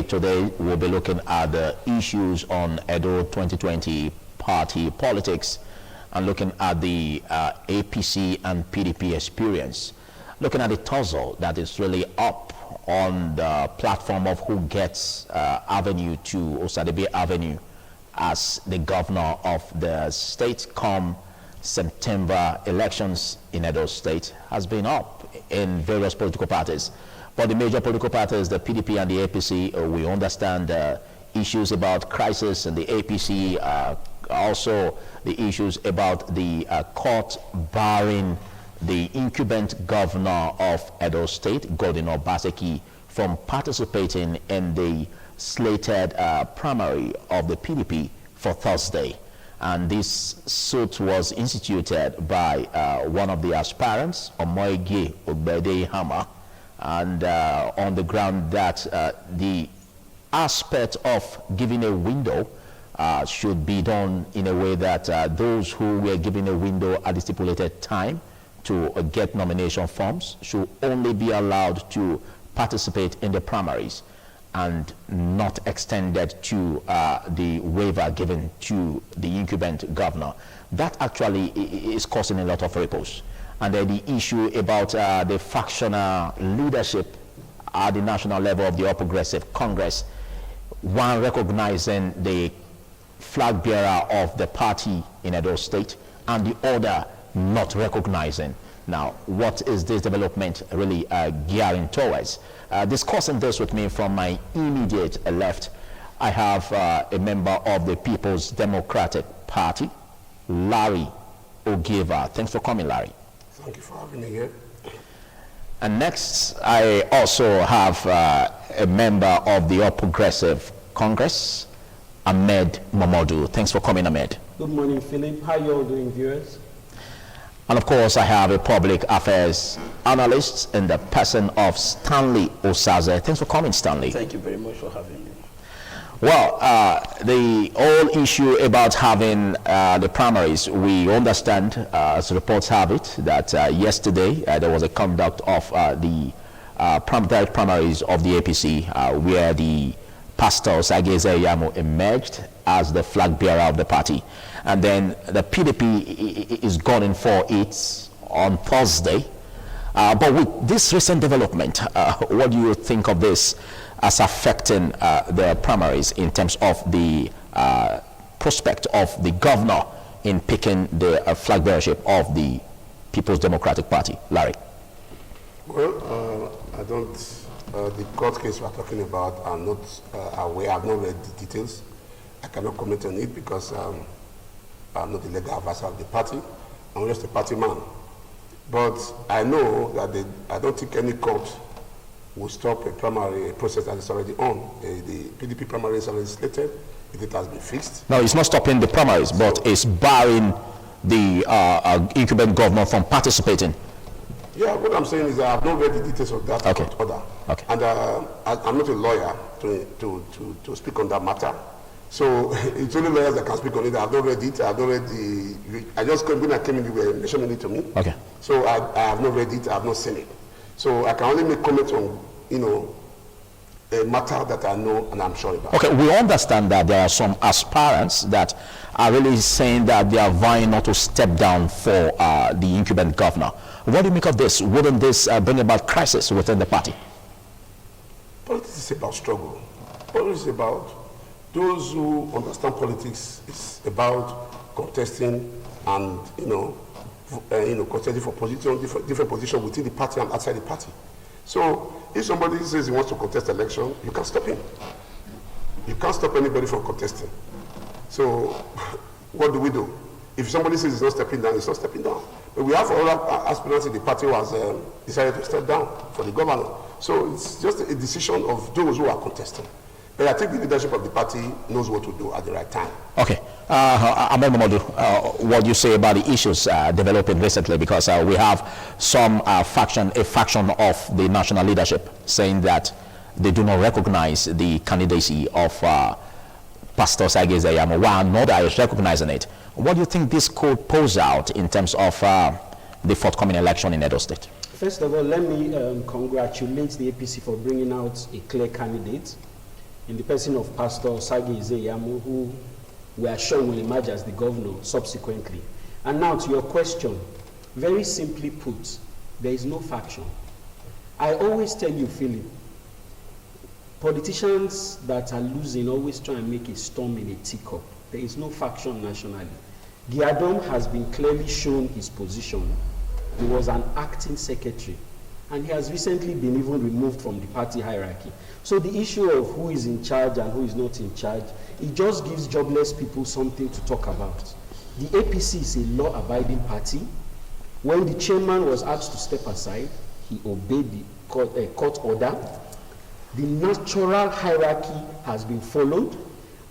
today we'll be looking at the issues on Edo 2020 party politics and looking at the APC and PDP experience, looking at the tussle that is really up on the platform of who gets avenue to Osadebe Avenue as the governor of the state come September elections in Edo State has been up in various political parties. But the major political parties, the PDP and the APC, we understand issues about crisis in the APC, also the issues about the court barring the incumbent governor of Edo State, Godwin Obaseki, from participating in the slated primary of the PDP for Thursday. And this suit was instituted by one of the aspirants, Omoyege Ogbede Hama, and on the ground that the aspect of giving a window should be done in a way that those who were given a window at the stipulated time to get nomination forms should only be allowed to participate in the primaries and not extended to the waiver given to the incumbent governor. That actually is causing a lot of ripples. And then the issue about the factional leadership at the national level of the All Progressive Congress, one recognizing the flag bearer of the party in Edo State and the other not recognizing. Now, what is this development really gearing towards? Discussing this with me from my immediate left, I have a member of the People's Democratic Party, Larry Ogieva. Thanks for coming, Larry. Thank you for having me here. And next, I also have a member of the All Progressive Congress, Ahmed Momodu. Thanks for coming, Ahmed. Good morning, Philip. How are you all doing, viewers? And of course, I have a public affairs analyst in the person of Stanley Osaze. Thanks for coming, Stanley. Thank you very much for having me. Well, the whole issue about having the primaries, we understand, as reports have it, that yesterday there was a conduct of the direct primaries of the APC where the Pastor Sageze Yamo emerged as the flag bearer of the party. And then the PDP is going for it on Thursday. But with this recent development, what do you think of this as affecting the primaries in terms of the prospect of the governor in picking the flag bearership of the People's Democratic Party? Larry. Well, I don't, the court case we're talking about, I'm not aware, I've not read the details. I cannot comment on it because I'm not the legal advisor of the party. I'm just a party man. But I know that I don't think any court will stop a primary process that is already on. The PDP primary is already slated. It has been fixed. No, it's not stopping the primaries, but it's barring the incumbent governor from participating. Yeah, what I'm saying is that I have not read the details of that court order. Okay. And I'm not a lawyer to speak on that matter. So it's only lawyers that can speak on it. I've not read it. I've not read I just when I came in, you were mentioning it to me. Okay. So I have not read it. I have not seen it. So I can only make comments on, a matter that I know and I'm sure about. Okay, we understand that there are some aspirants that are really saying that they are vying not to step down for the incumbent governor. What do you make of this? Wouldn't this bring about crisis within the party? Politics is about struggle. Politics is about those who understand politics. It's about contesting and contesting for position, different positions within the party and outside the party. So if somebody says he wants to contest election, you can't stop him. You can't stop anybody from contesting. So what do we do? If somebody says he's not stepping down, he's not stepping down. But we have other aspirants in the party who has decided to step down for the governor. So it's just a decision of those who are contesting. But I think the leadership of the party knows what to do at the right time. Okay. Ahmed Momodu, what do you say about the issues developing recently? Because we have some a faction of the national leadership saying that they do not recognize the candidacy of Pastor Sageze Yamo, while another is recognizing it. What do you think this could pose out in terms of the forthcoming election in Edo State? First of all, let me congratulate the APC for bringing out a clear candidate. in the person of Pastor Osage Ize-Iyamu, who we are sure will emerge as the governor subsequently. And now to your question, very simply put, there is no faction. I always tell you, Philip, politicians that are losing always try and make a storm in a teacup. There is no faction nationally. Giadom has been clearly shown his position. He was an acting secretary, and he has recently been even removed from the party hierarchy. So the issue of who is in charge and who is not in charge, it just gives jobless people something to talk about. The APC is a law-abiding party. When the chairman was asked to step aside, he obeyed the court order. The natural hierarchy has been followed,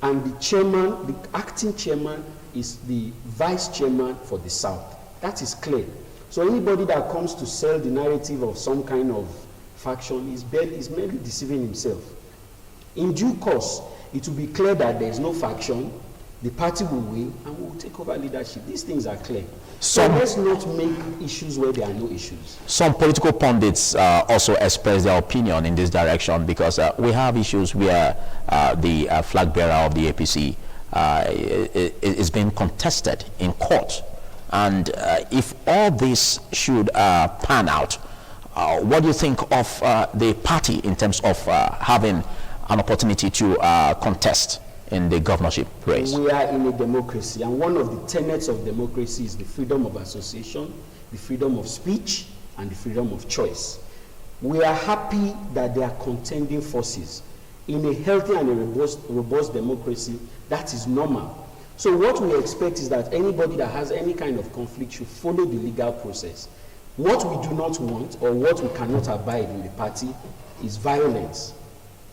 and the chairman, the acting chairman, is the vice chairman for the South. That is clear. So anybody that comes to sell the narrative of some kind of faction is merely deceiving himself. In due course, it will be clear that there is no faction, the party will win, and we will take over leadership. These things are clear. So let's not make issues where there are no issues. Some political pundits also express their opinion in this direction, because we have issues where the flag bearer of the APC is being contested in court. And if all this should pan out, what do you think of the party in terms of having an opportunity to contest in the governorship race? We are in a democracy, and one of the tenets of democracy is the freedom of association, the freedom of speech, and the freedom of choice. We are happy that there are contending forces. In a healthy and a robust democracy, that is normal. So what we expect is that anybody that has any kind of conflict should follow the legal process. What we do not want, or what we cannot abide in the party, is violence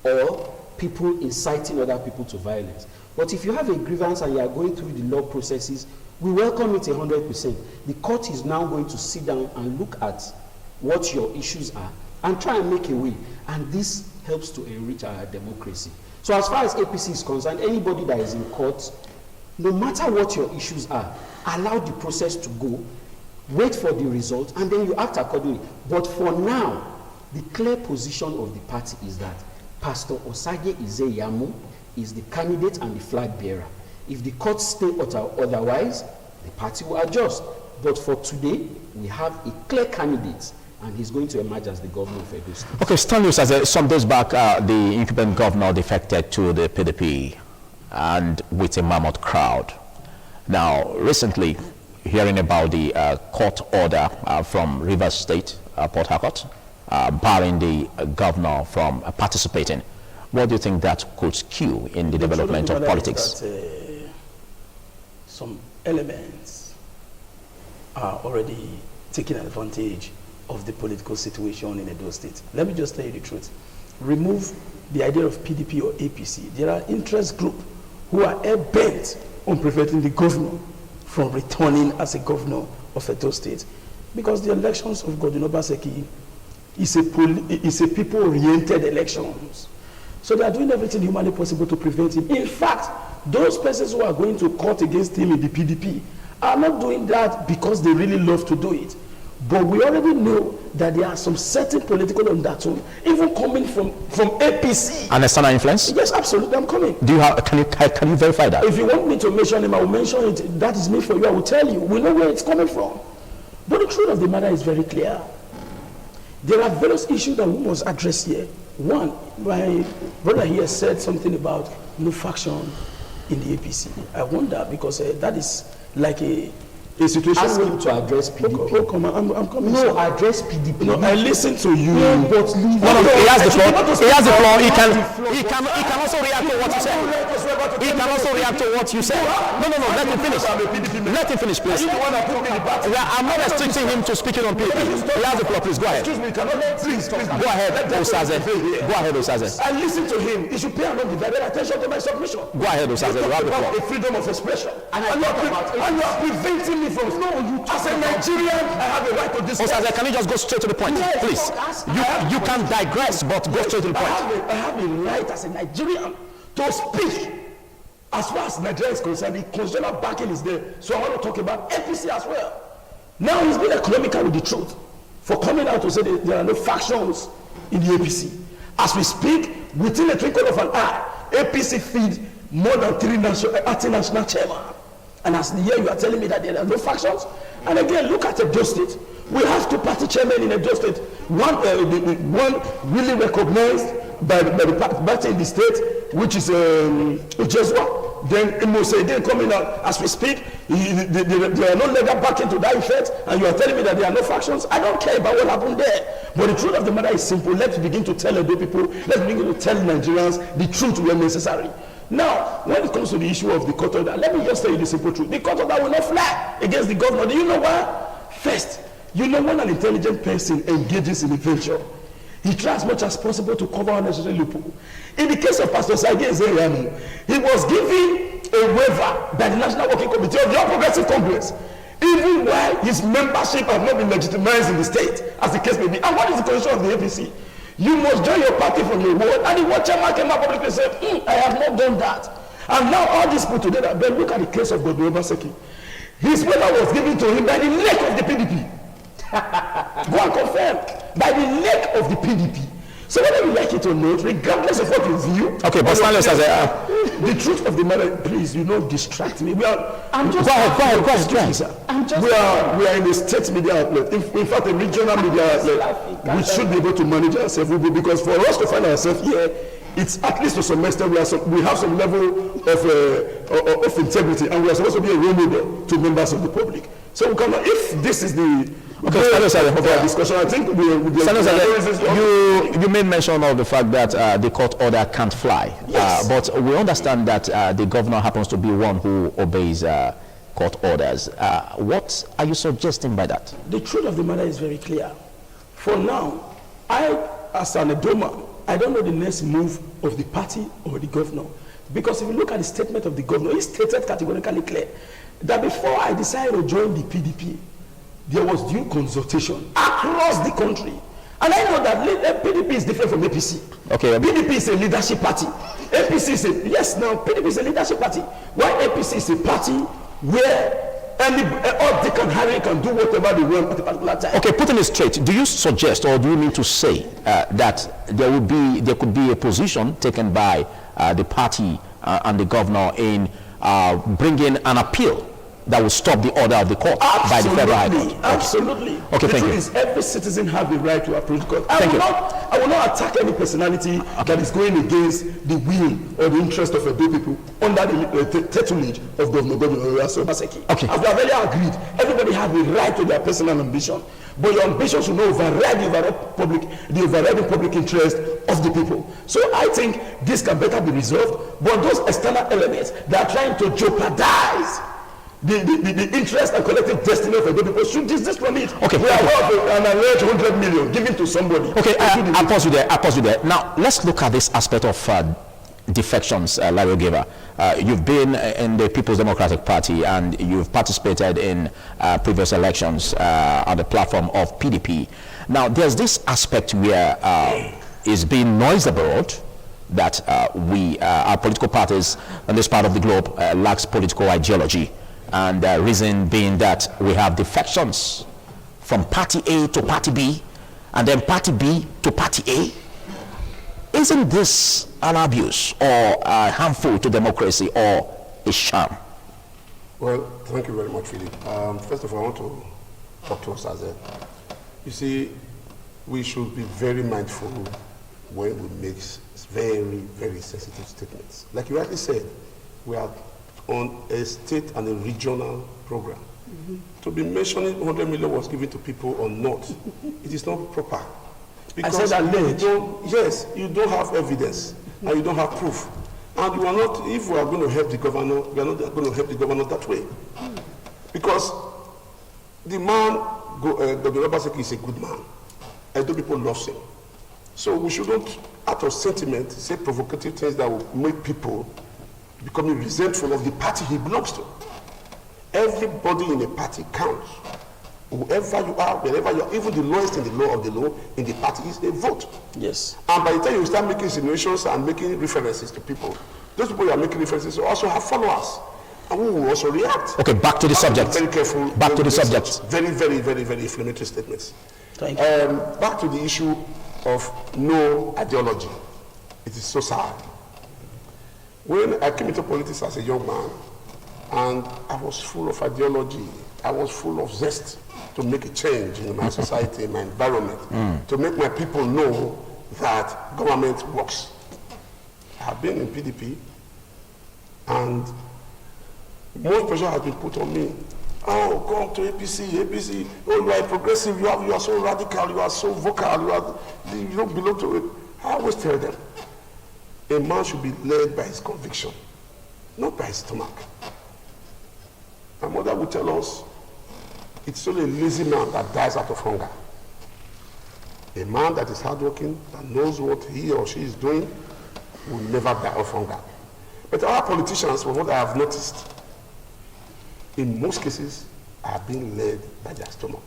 or people inciting other people to violence. But if you have a grievance and you are going through the law processes, we welcome it 100%. The court is now going to sit down and look at what your issues are and try and make a way. And this helps to enrich our democracy. So as far as APC is concerned, anybody that is in court, no matter what your issues are, allow the process to go, wait for the result, and then you act accordingly. But for now, the clear position of the party is that Pastor Osage Ize-Iyamu is the candidate and the flag bearer. If the courts state otherwise, the party will adjust. But for today, we have a clear candidate, and he's going to emerge as the governor of Edo State. Okay, Stanley, as some days back, the incumbent governor defected to the PDP, and with a mammoth crowd. Now, recently, hearing about the court order from Rivers State, Port Harcourt, barring the governor from participating, what do you think that could skew in the development of politics? That, some elements are already taking advantage of the political situation in Edo State. Let me just tell you the truth. Remove the idea of PDP or APC. There are interest groups who are bent on preventing the governor from returning as a governor of Edo State, because the elections of Godwin Obaseki is a people-oriented elections. So they are doing everything humanly possible to prevent him. In fact, those persons who are going to court against him in the PDP are not doing that because they really love to do it. But we already know that there are some certain political undertones, even coming from APC. And external influence? Yes, absolutely. I'm coming. Do you have? Can you verify that? If you want me to mention him, I will mention it. That is me for you. I will tell you. We know where it's coming from. But the truth of the matter is very clear. There are various issues that we must address here. One, my brother here said something about no faction in the APC. I wonder, because that is like a situation. Ask him to address PDP. Oh, come on, I'm coming. No, address PDP. No, I listen to you. Yeah, but leave No, he has the floor. He has the floor. He can also react to what you said. He can also react to what you said. No. Let him finish. Let him finish, please. Yeah, I'm not restricting him to speaking on PDP. He has the floor. Please go ahead. Excuse me, please. Go ahead, Osaze. Go ahead, Osaze. I listen to him. He should pay undivided attention to my submission. Go ahead, Osaze. You have the floor. The freedom of expression. And you are preventing me from. No, you. As a Nigerian, I have a right to discuss. Osaze, can you just go straight to the point, Yes, please? You can digress, but go straight to the point. I have a right as a Nigerian to speak. As far as Nigeria is concerned, the constitutional backing is there. So I want to talk about APC as well. Now he's been economical with the truth for coming out to say that there are no factions in the APC. As we speak, within a twinkle of an eye, APC feed more than 3 national chairmen. And as here you are telling me that there are no factions. And again, look at Edo State. We have 2 party chairmen in Edo State. One really recognized by the party in the state, which is Ujezwa. Then Imo Seydin coming out as we speak. There are no legal backing to that effect, and you are telling me that there are no factions. I don't care about what happened there. But the truth of the matter is simple. Let's begin to tell Edo people, let's begin to tell Nigerians the truth when necessary. Now, when it comes to the issue of the court order, let me just tell you the simple truth. The court order will not fly against the governor. Do you know why? First, you know when an intelligent person engages in a venture, he tries as much as possible to cover unnecessary loophole. In the case of Pastor Saidi Ezeriamu, he was given a waiver by the National Working Committee of the All Progressive Congress, even while his membership has not been legitimized in the state, as the case may be. And what is the position of the APC? You must join your party from your ward. And the ward chairman came out publicly and said, I have not done that. And now all this put together, but look at the case of Godwin Obaseki. His waiver was given to him by the neck of the PDP. Go and confirm. By the neck of the PDP. So whether you like it or not, regardless of what you view, okay, but Stanley says the truth of the matter, please, you don't distract me. We are. I'm just. Go ahead. We are in a state media outlet. In fact, a regional media outlet. We should be able to manage ourselves because for us to find ourselves here, it's at least to some extent we have some level of integrity, and we are supposed to be a role model to members of the public. So we cannot. If this is the discussion, I think you made mention of the fact that the court order can't fly. Yes. But we understand that the governor happens to be one who obeys court orders. What are you suggesting by that? The truth of the matter is very clear. For now, as an Edoma, I don't know the next move of the party or the governor. Because if you look at the statement of the governor, he stated categorically clear that before I decided to join the PDP, there was due consultation across the country. And I know that PDP is different from APC. Okay. PDP is a leadership party. APC is PDP is a leadership party. While APC is a party where all Dick and Harry can do whatever they want at a particular time. Okay, putting it straight, do you suggest or do you mean to say that there could be a position taken by the party and the governor in bringing an appeal that will stop the order of the court by the federal high court? Absolutely. Okay, the thank you. Is every citizen has the right to approach the court. I will not attack any personality that is going against the will or the interest of Edo people under the tutelage of Governor Obaseki. Okay. As we have earlier agreed, everybody has the right to their personal ambition, but your ambition should not override the overriding public interest of the people. So I think this can better be resolved, but those external elements that are trying to jeopardize the interest and collective destiny of Edo people should desist from it. Okay. We are worth an alleged 100 million given to somebody. Okay, I'll pause you there. Now, let's look at this aspect of defections, Larry Ogeva. You've been in the People's Democratic Party and you've participated in previous elections on the platform of PDP. Now, there's this aspect where it's being noised abroad that our political parties in this part of the globe lacks political ideology. And the reason being that we have defections from party A to party B, and then party B to party A. Isn't this an abuse or harmful to democracy or a sham? Well, thank you very much, Philip. First of all, I want to talk to us as a, you see, we should be very mindful when we make very, very sensitive statements. Like you rightly said, we are on a state and a regional program. Mm-hmm. To be mentioning 100 million was given to people or not, it is not proper. Because you don't have evidence and you don't have proof. And you are not, if we are going to help the governor, we are not going to help the governor that way. Because the man, Dr. Obaseki is a good man. And the people love him. So we shouldn't, out of sentiment, say provocative things that will make people becoming resentful of the party he belongs to. Everybody in a party counts. Whoever you are, wherever you are, even the lowest in the law of the law in the party is a vote. Yes. And by the time you start making insinuations and making references to people, those people you are making references to also have followers. And we will also react. Okay, back to the subject. Very careful. Back to the subject. Very, very, very, very inflammatory statements. Thank you. Back to the issue of no ideology. It is so sad. When I came into politics as a young man, and I was full of ideology, I was full of zest to make a change in my society, in my environment, to make my people know that government works. I have been in PDP, and most pressure has been put on me. Oh, come to APC. Oh, you are progressive. You are so radical. You are so vocal. You don't belong to it. I always tell them, a man should be led by his conviction, not by his stomach. My mother would tell us, it's only a lazy man that dies out of hunger. A man that is hardworking, that knows what he or she is doing, will never die of hunger. But our politicians, from what I have noticed, in most cases, are being led by their stomach.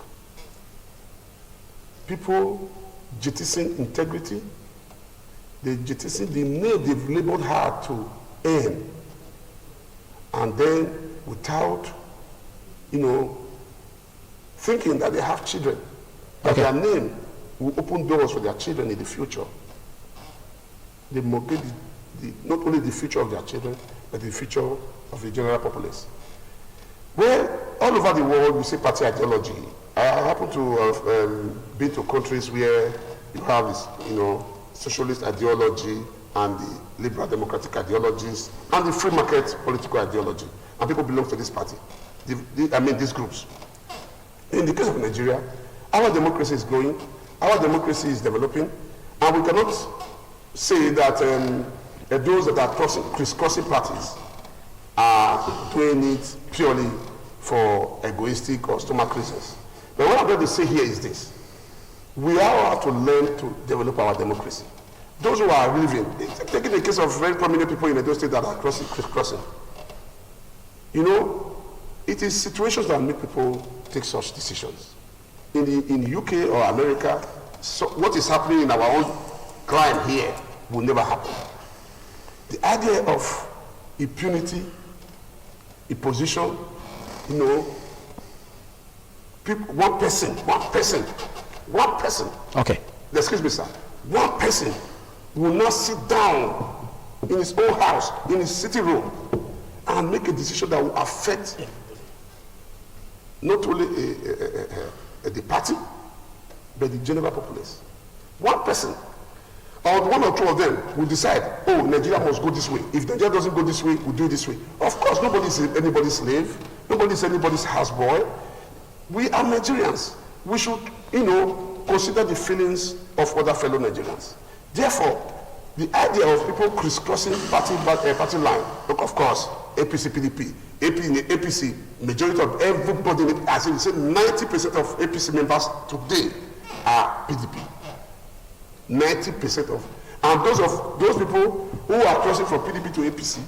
People jettison integrity, they jettison the nail they've labored hard to earn, and then without, thinking that they have children, that their name will open doors for their children in the future. They mortgage not only the future of their children, but the future of the general populace. Well, all over the world, we see party ideology. I happen to have been to countries where you have this, socialist ideology and the liberal democratic ideologies and the free market political ideology. And people belong to this party. These groups. In the case of Nigeria, our democracy is growing, our democracy is developing, and we cannot say that those that are crisscrossing parties are doing it purely for egoistic or stomach reasons. But what I'm going to say here is this. We all have to learn to develop our democracy. Those who are living, taking the case of very prominent people in Edo State that are crisscrossing, it is situations that make people take such decisions. In the UK or America, so what is happening in our own crime here will never happen. The idea of impunity, imposition, people, one person. Okay. Excuse me, sir. One person will not sit down in his own house, in his sitting room, and make a decision that will affect not only the party, but the general populace. One person, or one or two of them, will decide, oh, Nigeria must go this way. If Nigeria doesn't go this way, we'll do it this way. Of course, nobody is anybody's slave. Nobody is anybody's houseboy. We are Nigerians. We should, consider the feelings of other fellow Nigerians. Therefore, the idea of people crisscrossing party line, of course, APC, PDP, APC, majority of everybody, as I say, 90% of APC members today are PDP. 90% of, and those people who are crossing from PDP to APC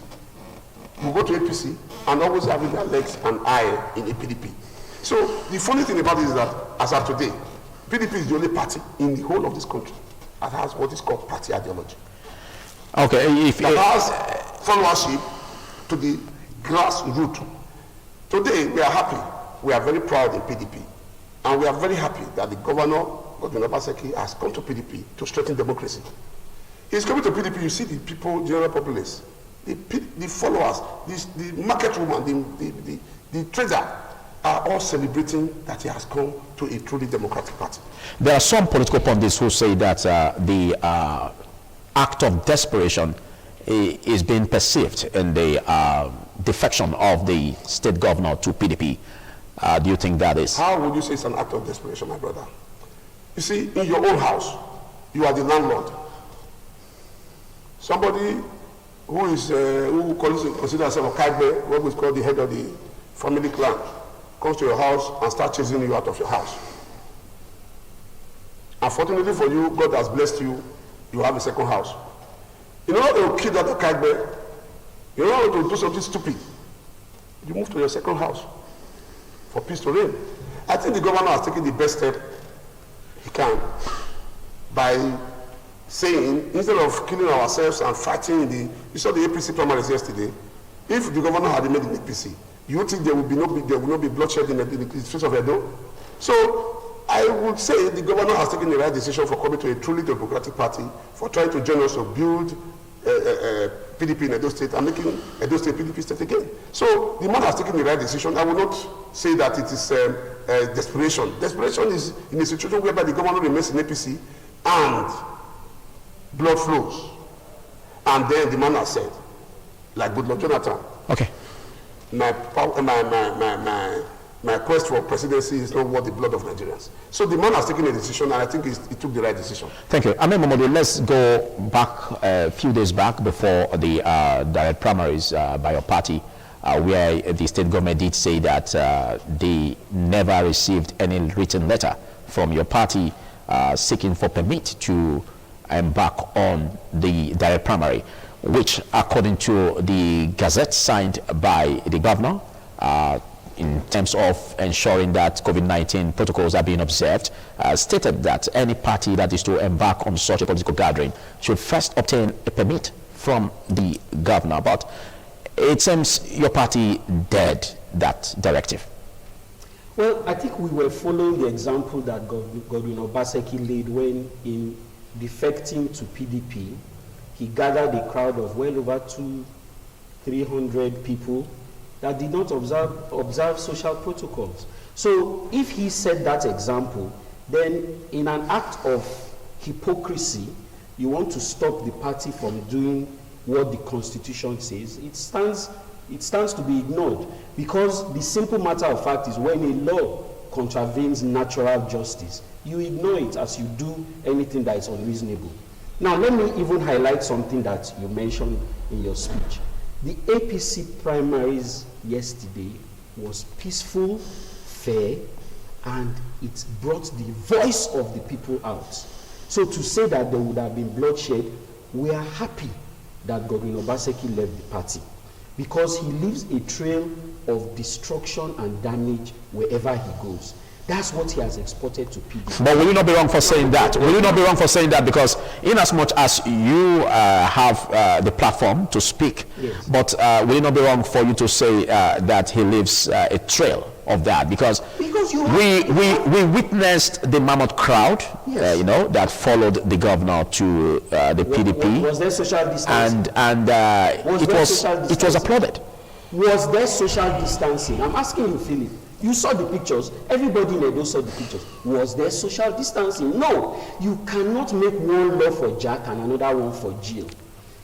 will go to APC and always having their legs and eye in a PDP. So the funny thing about it is that, as of today, PDP is the only party in the whole of this country that has what is called party ideology. Okay, that has followership to the grassroots. Today, we are happy. We are very proud in PDP. And we are very happy that the governor, Godwin Obaseki, has come to PDP to strengthen democracy. He's coming to PDP, you see the people, general populace, the followers, the market woman, the trader, are all celebrating that he has come to a truly democratic party. There are some political pundits who say that the act of desperation is being perceived in the defection of the state governor to PDP. Do you think that is? How would you say it's an act of desperation, my brother? You see, in your own house, you are the landlord. Somebody who is who considers himself a Kagbe, what is called the head of the family clan, comes to your house and starts chasing you out of your house. Unfortunately for you, God has blessed you. You have a second house. You know how they will kill that Kagbe? You know how to do something stupid? You move to your second house for peace to reign. I think the governor has taken the best step he can by saying, instead of killing ourselves and fighting you saw the APC primaries yesterday. If the governor had made the APC, you think there will not be bloodshed in the streets of Edo? So I would say the governor has taken the right decision for coming to a truly democratic party, for trying to join us to build PDP in Edo State and making Edo State PDP state again. So the man has taken the right decision. I will not say that it is desperation. Desperation is in a situation whereby the governor remains in APC and blood flows. And then the man has said, like Goodluck Jonathan, Okay. My quest for presidency is not worth the blood of Nigerians. So the man has taken a decision, and I think he took the right decision. Thank you. Ahmed Momodu, let's go back a few days back before the direct primaries by your party, where the state government did say that they never received any written letter from your party seeking for permit to embark on the direct primary, which, according to the gazette signed by the governor, in terms of ensuring that COVID-19 protocols are being observed, stated that any party that is to embark on such a political gathering should first obtain a permit from the governor. But it seems your party dared that directive. Well, I think we were following the example that Godwin Obaseki laid when, in defecting to PDP, he gathered a crowd of well over 200-300 people that did not observe social protocols. So if he set that example, then in an act of hypocrisy, you want to stop the party from doing what the Constitution says, it stands to be ignored, because the simple matter of fact is, when a law contravenes natural justice, you ignore it as you do anything that is unreasonable. Now, let me even highlight something that you mentioned in your speech. The APC primaries yesterday was peaceful, fair, and it brought the voice of the people out. So to say that there would have been bloodshed, we are happy that Godwin Obaseki left the party, because he leaves a trail of destruction and damage wherever he goes. That's what he has exported to PDP. But will you not be wrong for saying that? Will you not be wrong for saying that? Because in as much as you have the platform to speak, yes, but will it not be wrong for you to say that he leaves a trail of that? Because we witnessed the mammoth crowd, yes, that followed the governor to the PDP. Was there social distancing? And it was applauded. Was there social distancing? I'm asking you, Philip. You saw the pictures. Everybody in Edo saw the pictures. Was there social distancing? No. You cannot make one law for Jack and another one for Jill.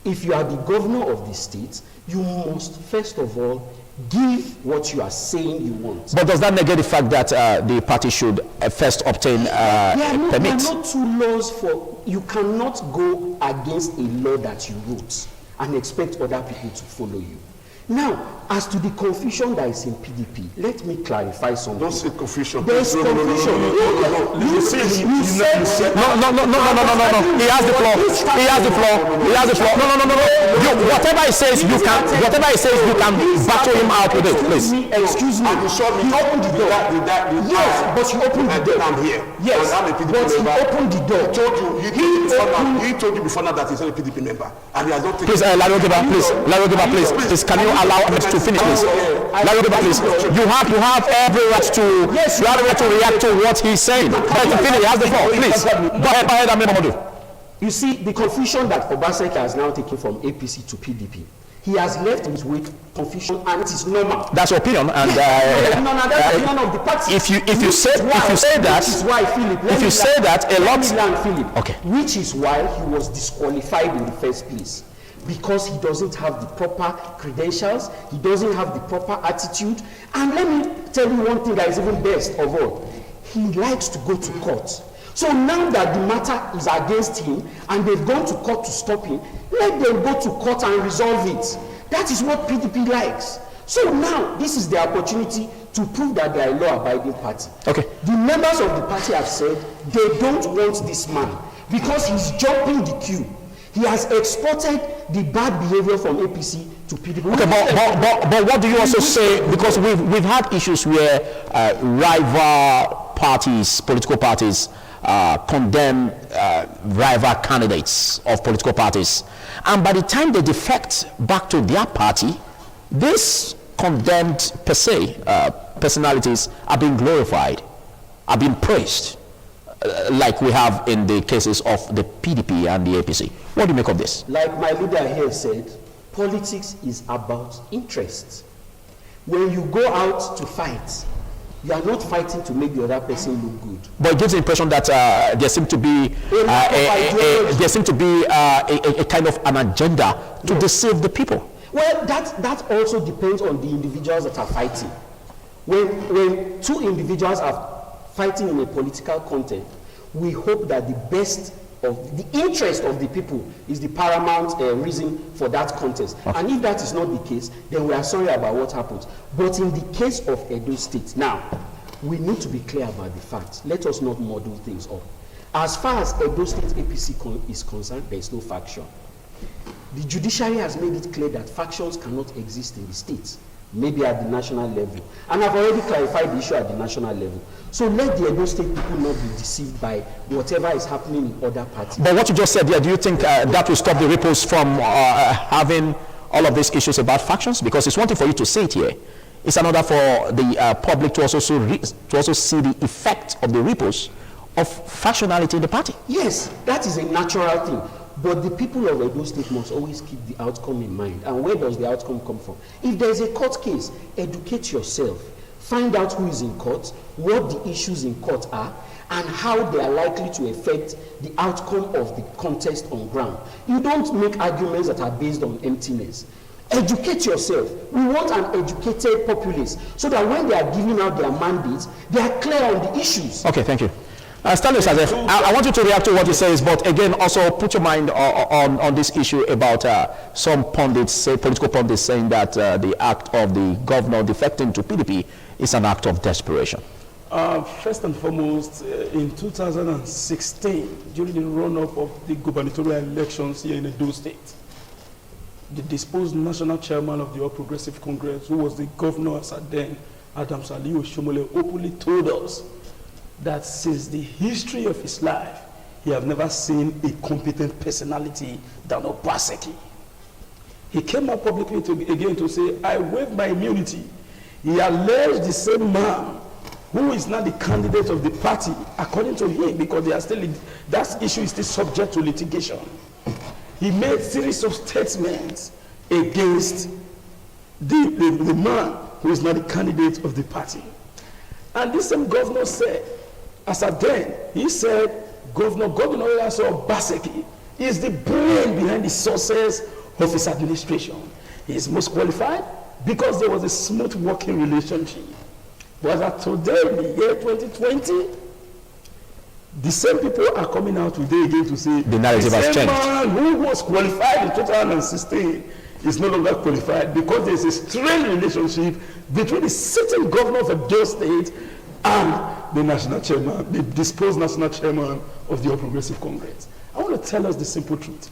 If you are the governor of the state, you must first of all give what you are saying you want. But does that negate the fact that the party should first obtain permits? There are not two laws for. You cannot go against a law that you wrote and expect other people to follow you. Now, as to the confusion that is in PDP, let me clarify something. Don't say confusion. There's confusion. No. He has the floor. No. Whatever he says, you can battle him out with it, please. Excuse me. He opened the door. Yes, but he opened the door. I'm here. Yes, but he opened the door. He told you before now that he's not a PDP member, and he has not taken. Please, Larry Ogiba, please. Can you allow me to finish, please? Larry Ogiba, please. You have every right to react to what he's saying. But to finish, he has the floor. Please. Go ahead, Ahmed Momodu. You see, the confusion that Obaseki has now taken from APC to PDP, he has left with confusion, and it is normal. That's your opinion, and that's the opinion of the party. If you say that, which is why, Philip, if you say that, a lot. Philip, okay. Which is why he was disqualified in the first place, because he doesn't have the proper credentials, he doesn't have the proper attitude, and let me tell you one thing that is even best of all: he likes to go to court. So now that the matter is against him and they've gone to court to stop him, let them go to court and resolve it. That is what PDP likes. So now this is the opportunity to prove that they are a law-abiding party. Okay. The members of the party have said they don't want this man because he's jumping the queue. He has exported the bad behavior from APC to PDP. Okay, but what do you also say? Because we've had issues where rival parties, political parties, condemn rival candidates of political parties, and by the time they defect back to their party, these condemned personalities are being glorified, are being praised. like we have in the cases of the PDP and the APC. What do you make of this? Like my leader here said, politics is about interests. When you go out to fight, you are not fighting to make the other person look good. But it gives the impression that there seems to be a kind of an agenda to deceive the people. Well, that also depends on the individuals that are fighting. When two individuals are fighting in a political context, we hope that the best of the interest of the people is the paramount reason for that contest. And if that is not the case, then we are sorry about what happens. But in the case of Edo State, now, we need to be clear about the facts. Let us not muddle things up. As far as Edo State APC is concerned, there is no faction. The judiciary has made it clear that factions cannot exist in the states, maybe at the national level. And I've already clarified the issue at the national level. So let the Edo State people not be deceived by whatever is happening in other parties. But what you just said there, do you think that will stop the ripples from having all of these issues about factions? Because it's one thing for you to say it here. It's another for the public to also see the effect of the ripples of factionality in the party. Yes, that is a natural thing. But the people of Edo State must always keep the outcome in mind. And where does the outcome come from? If there is a court case, educate yourself. Find out who is in court, what the issues in court are, and how they are likely to affect the outcome of the contest on ground. You don't make arguments that are based on emptiness. Educate yourself. We want an educated populace so that when they are giving out their mandates, they are clear on the issues. Okay, thank you. Stanley Sazef, I want you to react to what he says, but again, also put your mind on this issue about some pundits, political pundits, saying that the act of the governor defecting to PDP is an act of desperation. First and foremost, in 2016, during the run-up of the gubernatorial elections here in Edo State, the disposed national chairman of the All Progressive Congress, who was the governor as at then, Adams Aliyu Shomole, openly told us that since the history of his life, he have never seen a competent personality than Obaseki. He came out publicly again to say, I waive my immunity. He alleged the same man who is now the candidate of the party, according to him, because they are still that issue is still subject to litigation. He made a series of statements against the man who is now the candidate of the party. And this same governor said, as at then, he said, Governor Obaseki is the brain behind the success of his administration. He is most qualified because there was a smooth working relationship. But as today, in the year 2020, the same people are coming out today again to say the narrative has changed. The man who was qualified in 2016 is no longer qualified because there is a strained relationship between the sitting governor of Edo State and the national chairman, the disposed national chairman of the All Progressive Congress. I want to tell us the simple truth.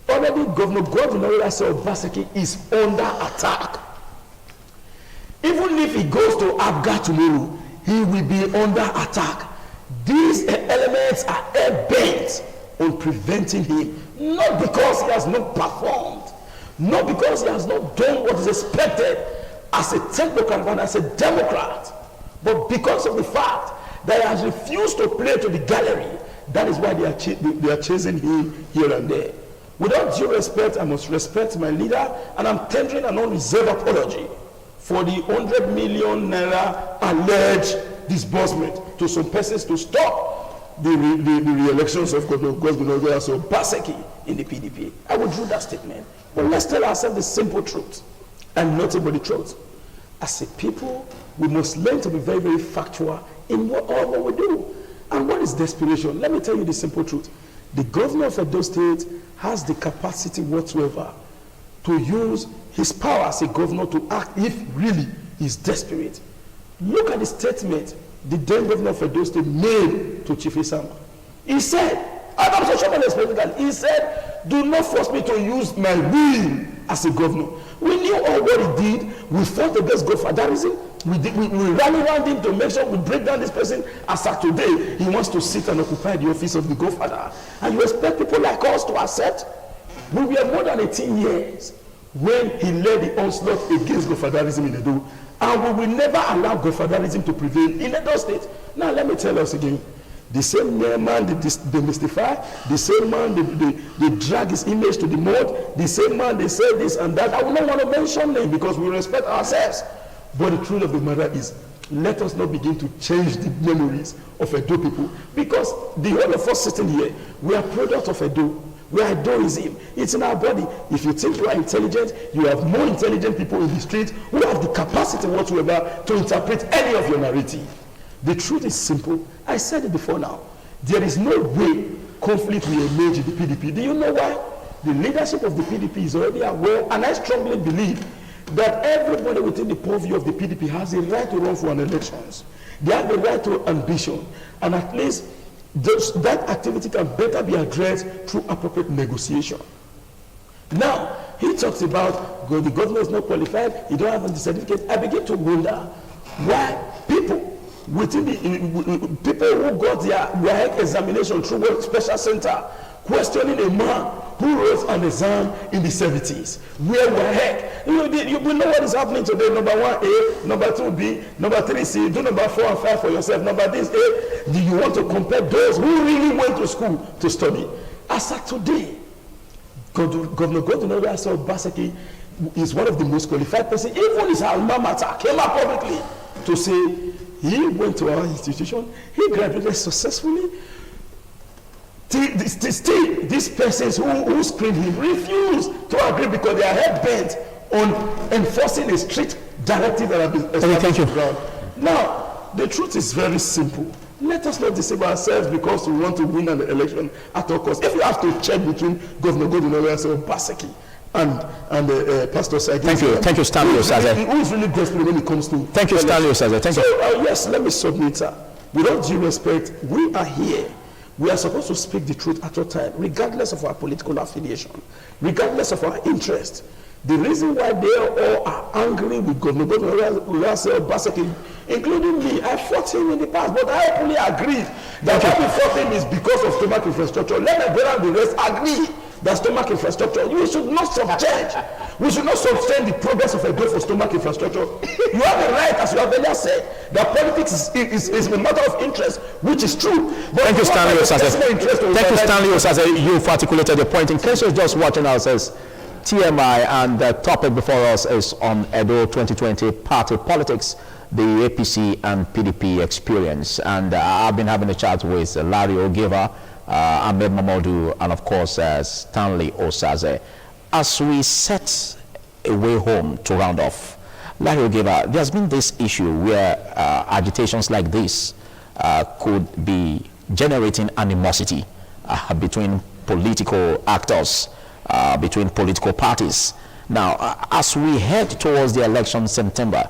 Already, Governor Obaseki is under attack. Even if he goes to Abga tomorrow, he will be under attack. These elements are bent on preventing him, not because he has not performed, not because he has not done what is expected as a technocrat and as a Democrat, but because of the fact that he has refused to play to the gallery. That is why they are chasing him here and there. Without due respect, I must respect my leader, and I'm tendering an unreserved apology for the 100 million naira alleged disbursement to some persons to stop the re-elections of Governor Obaseki in the PDP. I withdrew that statement. But let's tell ourselves the simple truth and nothing but the truth. As a people, we must learn to be very, very factual in all what we do. And what is desperation? Let me tell you the simple truth. The governor of Edo State has the capacity whatsoever to use his power as a governor to act if really he's desperate. Look at the statement the then governor of Edo State made to Chief Isama. He said, he said, do not force me to use my will as a governor. We knew all what he did. We fought against godfatherism. We rally around him to make sure we break down this person. As of today, he wants to sit and occupy the office of the godfather. And you expect people like us to accept? We were more than 18 years when he led the onslaught against godfatherism in Edo. And we will never allow godfatherism to prevail in Edo State. Now, let me tell us again. The same man they demystify, the same man they drag his image to the mud, the same man they say this and that. I would not want to mention them because we respect ourselves. But the truth of the matter is, let us not begin to change the memories of Edo people, because the whole of us sitting here, we are product of Edo. We are Edoism. It's in our body. If you think you are intelligent, you have more intelligent people in the street who have the capacity whatsoever to interpret any of your narrative. The truth is simple. I said it before now. There is no way conflict will emerge in the PDP. Do you know why? The leadership of the PDP is already aware, and I strongly believe that everybody within the purview of the PDP has a right to run for an elections. They have the right to ambition, and at least that activity can better be addressed through appropriate negotiation. Now, he talks about the governor is not qualified, he don't have the certificate. I begin to wonder why people within the people who got their WAEC examination through a special center questioning a man who wrote an exam in the 70s. Where WAEC? You know what is happening today. Number 1A, number 2B, number 3C, do number 4 and 5 for yourself. Number this A. Do you want to compare those who really went to school to study? As of today, Governor Godwin Obaseki is one of the most qualified persons. Even his alma mater came up publicly to say he went to our institution, he graduated successfully. Still, these persons who screened him refused to agree because they are hell-bent on enforcing a strict directive that has been established on the ground. Now, the truth is very simple. Let us not deceive ourselves because we want to win an election at all costs. If you have to check between Governor Godwin Obaseki and Pastor Sagi. Thank you, Stanley Osaze. Who is really gospel when it comes to... Thank you, Stanley Osaze. Thank you. So, yes, let me submit, sir. With all due respect, we are here. We are supposed to speak the truth at all time, regardless of our political affiliation, regardless of our interest. The reason why they all are angry with Governor Obaseki, including me, I fought him in the past, but I openly agreed that what we fought him is because of stomach infrastructure. Let my brother and the rest agree that stomach infrastructure, we should not subchange. We should not substand the progress of a bill for stomach infrastructure. You have the right, as you have earlier said, that politics is a matter of interest, which is true. But thank you, Stanley Osaze. Thank you, Stanley Osaze. You've articulated the point. In case you're just watching us as TMI, and the topic before us is on Edo 2020 party politics, the APC and PDP experience. And I've been having a chat with Larry Ogiva, Ahmed Mamadou, and of course Stanley Osaze. As we set a way home to round off, Larry Ogiva, there's been this issue where agitations like this could be generating animosity between political actors, between political parties. Now, as we head towards the election in September,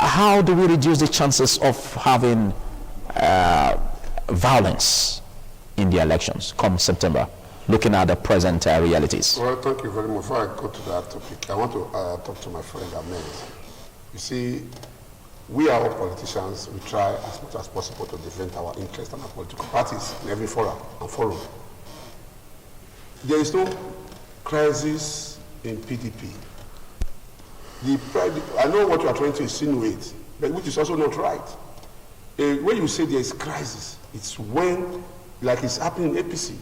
how do we reduce the chances of having violence in the elections come September, looking at the present realities? Well, thank you very much. Before I go to that topic, I want to talk to my friend Ahmed. You see, we are all politicians. We try as much as possible to defend our interests and our political parties in every forum and forum. There is no crisis in PDP. I know what you are trying to insinuate, but which is also not right. When you say there is crisis, it's when, like it's happening in APC,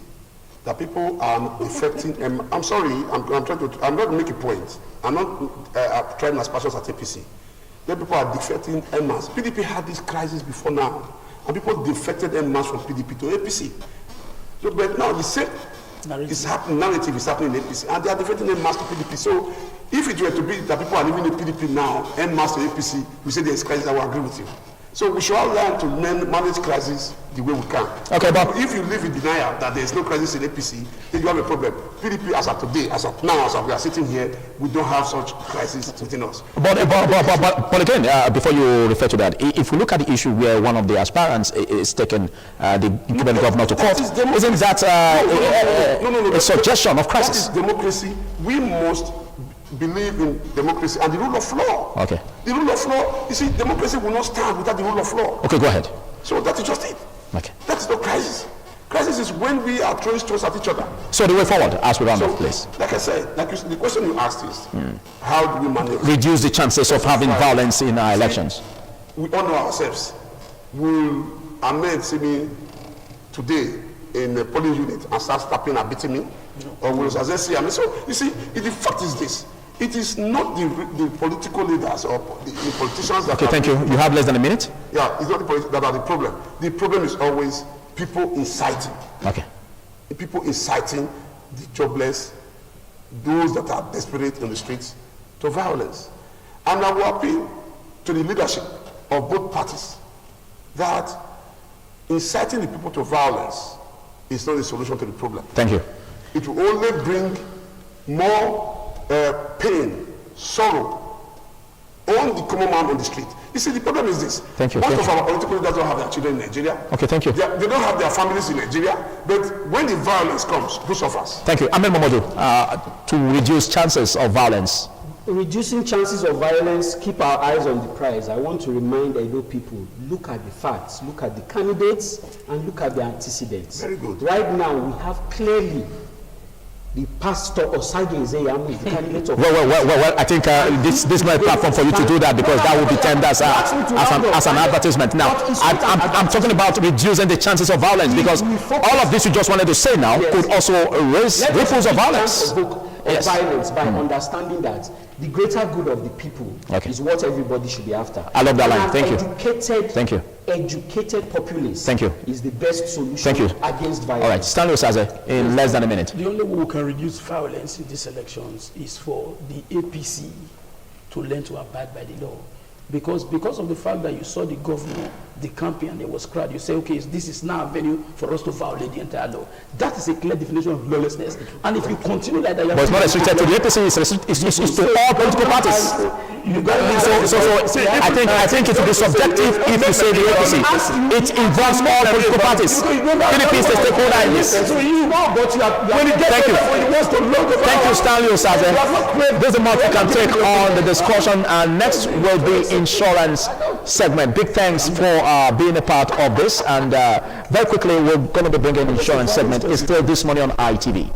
that people are affecting. I'm sorry, I'm not making a point. I'm not trying as passions at APC. Then people are defecting MMAS. PDP had this crisis before now, and people defected MMAS from PDP to APC. So, but now the same narrative is happening in APC, and they are defecting MMAS to PDP. So, if it were to be that people are living in PDP now, MMAS to APC, we say there is crisis, I will agree with you. So we should all learn to manage crisis the way we can. Okay, but if you live in denial that there is no crisis in APC, then you have a problem. PDP, as of today, as of now, as of we are sitting here, we don't have such crisis within us. But again, before you refer to that, if we look at the issue where one of the aspirants is taking the incumbent governor to court, isn't that a suggestion of crisis? That is democracy. We must believe in democracy and the rule of law. Okay. The rule of law, you see, democracy will not stand without the rule of law. Okay, go ahead. So that is just it. Okay. That is no crisis. Crisis is when we are throwing stones at each other. So the way forward, as we round off, please. Like I said, the question you asked is, how do we manage? Reduce the chances of having violence in our elections. We honor ourselves. We'll Ahmed see me today in the polling unit and start stabbing and beating me? Or will I see? I mean, so you see, the fact is this: it is not the political leaders or the politicians that. Okay, thank you. You have less than a minute. Yeah, it's not the politicians that are the problem. The problem is always people inciting. Okay. The people inciting the jobless, those that are desperate in the streets, to violence. And I will appeal to the leadership of both parties that inciting the people to violence is not the solution to the problem. Thank you. It will only bring more pain, sorrow on the common man on the street. You see, the problem is this. Thank you. Most Thank of you. our political leaders don't have their children in Nigeria. Okay, thank you. They don't have their families in Nigeria. But when the violence comes, who suffers? Thank you. Ahmed Momodu, to reduce chances of violence. Reducing chances of violence, keep our eyes on the prize. I want to remind Edo people, look at the facts, look at the candidates, and look at the antecedents. Very good. Right now, we have clearly the pastor Osage Ezeyamu is the candidate of... Well, I think this is not a platform for you to do that, because that would be termed as an advertisement. Now, I'm talking about reducing the chances of violence, because all of this you just wanted to say now could also raise ripples of violence. Yes. Violence by understanding that the greater good of the people is what everybody should be after. I love that line. Thank you. Thank you. Educated populace. Thank you. Is the best solution. Thank you. Against violence. All right, Stanley Osaze, in less than a minute. The only way we can reduce violence in these elections is for the APC to learn to abide by the law. Because of the fact that you saw the governor, the campaign, there was crowd, you say, okay, this is now a venue for us to violate the entire law. That is a clear definition of lawlessness. And if you continue like that... But it's not restricted to the APC, it's to all political parties. So I think it will be subjective if you say the APC. It involves all political parties. PDP is the stakeholder in this. Thank you. Thank you, Stanley Osaze. This is what we can take on the discussion, and next will be insurance segment. Big thanks for being a part of this, and very quickly we're going to be bringing insurance segment. It's still This Morning on ITV.